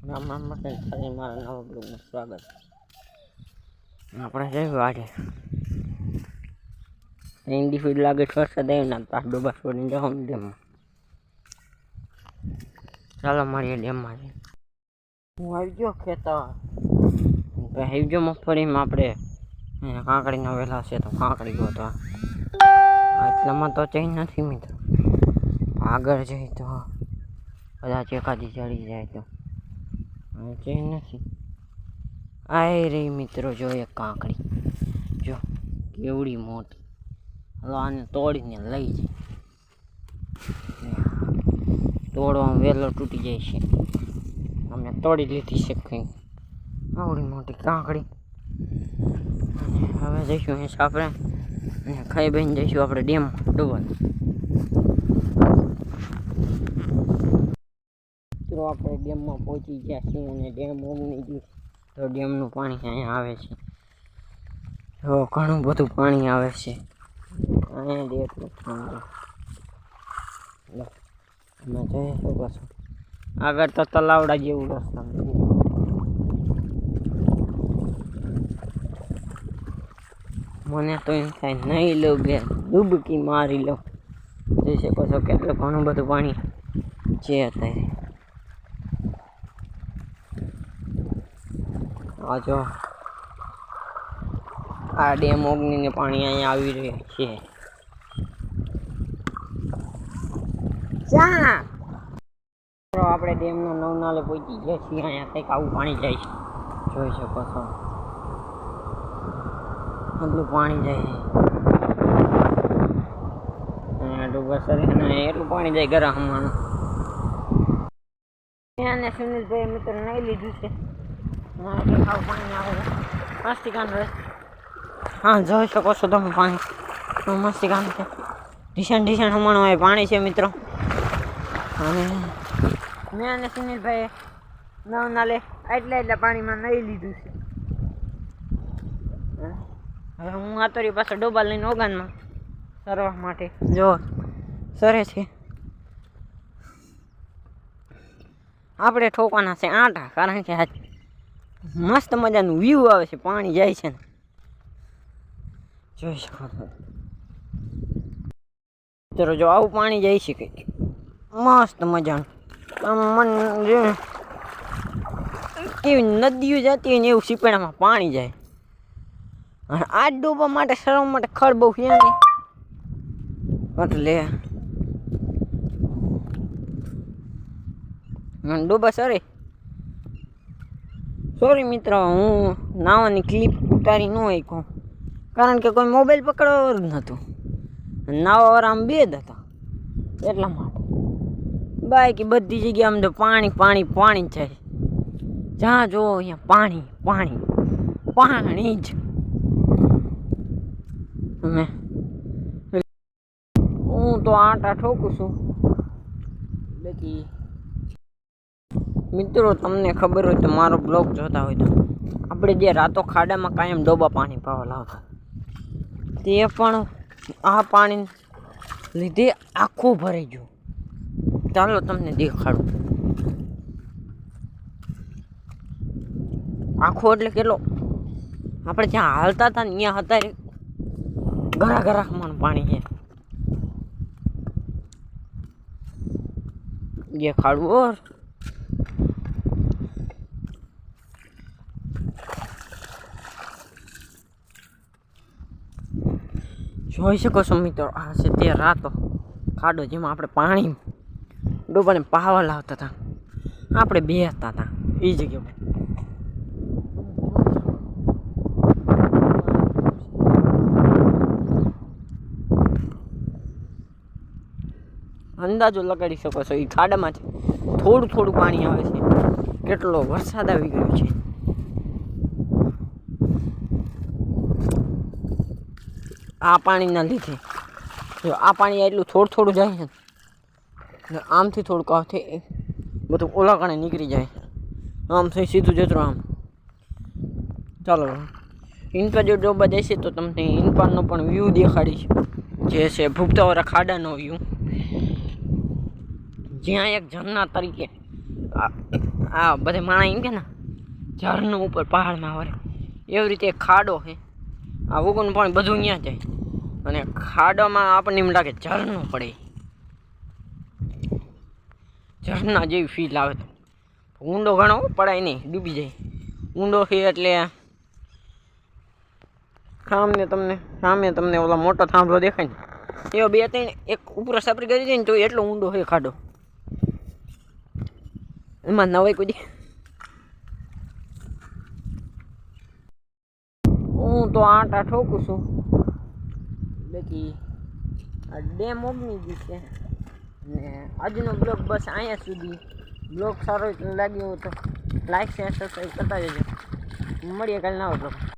રામ રામ માટે ખાલી મારા નવા બ્લોગમાં સ્વાગત. આપણે જઈએ આજે ઈંડી ફીડ લાગે વરસાદ આવ્યો ને પાછ ડોબા છોડીને જાઓ ને ડેમમાં. ચાલો મળીએ ડેમમાં. હું આવી ગયો ખેતર આવી ગયો મગફળીમાં. આપણે કાંકડીના વહેલા છે તો કાંકડી ગયો તો એટલામાં તો ચઈ નથી મિત્રો. આગળ જઈ તો કદાચ એકાદી ચડી જાય તો ચઈ નથી. આય રે મિત્રો, જો એક કાંકડી જો કેવડી મોટી. હલો આને તોડીને લઈ જાય. તોડવામાં વહેલો તૂટી જાય છે. અમે તોડી લીધી છે કંઈક આવડી મોટી કાંકડી. હવે જઈશું અહીં આપણે અને ખાઈ બહીને જઈશું આપણે ડેમમાં ડૂબવા. તો આપણે ડેમમાં પહોંચી ગયા છીએ અને ડેમ ઓગણી ગયું તો ડેમનું પાણી અહીંયા આવે છે. તો ઘણું બધું પાણી આવે છે અહીંયા દેખો. અમે જઈ શકો છો આગળ તો તલાવડા જેવું રસ્તા. મને તો એમ થાય નહીં લઉં બે ડૂબકી મારી લઉં. જોઈ શકો છો કેટલું ઘણું બધું પાણી છે અત્યારે. આ જો આ ડેમ ઓગણીને પાણી અહીંયા આવી રહ્યું છે. આપણે ડેમના નવનાલે પહોંચી ગયા છીએ. અહીંયા કંઈક આવું પાણી જાય છે, જોઈ શકો છો એટલું પાણી જાય છે. અહીંયા ડુબા સરે અને એટલું પાણી જાય ગરાહમાનું. અને સુનિલભાઈ મિત્ર નહીં લીધું છે. કંઈક આવું પાણી આવે મસ્તિકાન રહે. હા જોઈ શકો છો તમે પાણી મસ્તિકાન છે. ઢીસણ હમણાં હોય પાણી છે મિત્રો. અને મેં અને સુનિલભાઈ નવનાલે એટલા પાણીમાં નહીં લીધું છે. હવે હું આતોરી પાસે ડોબા લઈને ઓગાનમાં સરવા માટે જો સરે છે. આપણે ઠોકવાના છે આંટા, કારણ કે આજ મસ્ત મજાનું વ્યૂ આવે છે. પાણી જાય છે ને જોઈ શકો ચલો. જો આવું પાણી જાય છે કંઈક મસ્ત મજાનું. મન કેવી નદીઓ જતી હોય ને એવું સીપેડામાં પાણી જાય. અને આ ડૂબવા માટે સરવા માટે ખડ બહુ છે નહીં એટલે ડૂબા સોરી મિત્રો, હું નાવાની ક્લિપ ઉતારી ન હોય કહું, કારણ કે કોઈ મોબાઈલ પકડવા જ નહોતું. નાવાવાળા આમ બે જ હતા એટલા માટે. બાકી બધી જગ્યાએ આમ તો પાણી પાણી પાણી જ જાય. જ્યાં જો અહીંયા પાણી પાણી પાણી જ. હું તો આટા ઠોકું છું. બાકી મિત્રો તમને ખબર હોય તો મારો બ્લોગ જોતા હોય તો આપણે જે રાતો ખાડામાં કાયમ ડોબા પાણી પાવા લાવતા તે પણ આ પાણી લીધે આખું ભરાઈ ગયું. ચાલો તમને દેખાડું. આખું એટલે કેટલો આપણે જ્યાં હાલતા હતા ને ત્યાં અત્યારે ગરાગરામાં પાણી છે. દેખાડવું ઓર જોઈ શકો છો મિત્રો. આ છે તે રાતો ખાડો જેમાં આપણે પાણી ડોબાને પાવા લાવતા હતા. આપણે બેસતા હતા એ જગ્યાએ. અંદાજો લગાડી શકો છો એ ખાડામાંથી થોડું થોડું પાણી આવે છે. કેટલો વરસાદ આવી ગયો છે. આ પાણીના લીધે જો આ પાણી એટલું થોડું થોડું જાય છે. આમથી થોડુંક આવથી બધું ઓલા કણે નીકળી જાય. આમ થઈ સીધું જતું આમ. ચાલો ઇનપા જો ડોબા જશે તો તમને ઇનપાનો પણ વ્યૂ દેખાડીશ, જે છે ભૂપતાવાળા ખાડાનો વ્યૂ. જ્યાં એક ઝરણા તરીકે આ બધે માણા એમ કે ને ઝરણું ઉપર પહાડમાં વરે એવી રીતે એક ખાડો છે. આ ઉગનું પાણી બધું અહીંયા જાય અને ખાડામાં આપણને એમ લાગે ઝરણું પડે, ઝરણા જેવી ફીલ આવે. તો ઊંડો ઘણો પડાય નહીં, ડૂબી જાય. ઊંડો છે એટલે સામે તમને ઓલા મોટો થાંભલો દેખાય ને એવો 2-3 એક ઉપર સાપરી કરી જાય ને તો એટલો ઊંડો છે ખાડો. એમાં નવાઈ કોઈ હું તો આટા ઠોકું છું. બાકી આ ડેમ ઓગની ગઈ છે ને આજનો બ્લોગ બસ અહીંયા સુધી. બ્લોગ સારો લાગ્યો તો લાઈક શેર સબસ્ક્રાઈબ કરતા જજો. મળીએ કાલે નવા બ્લોગ.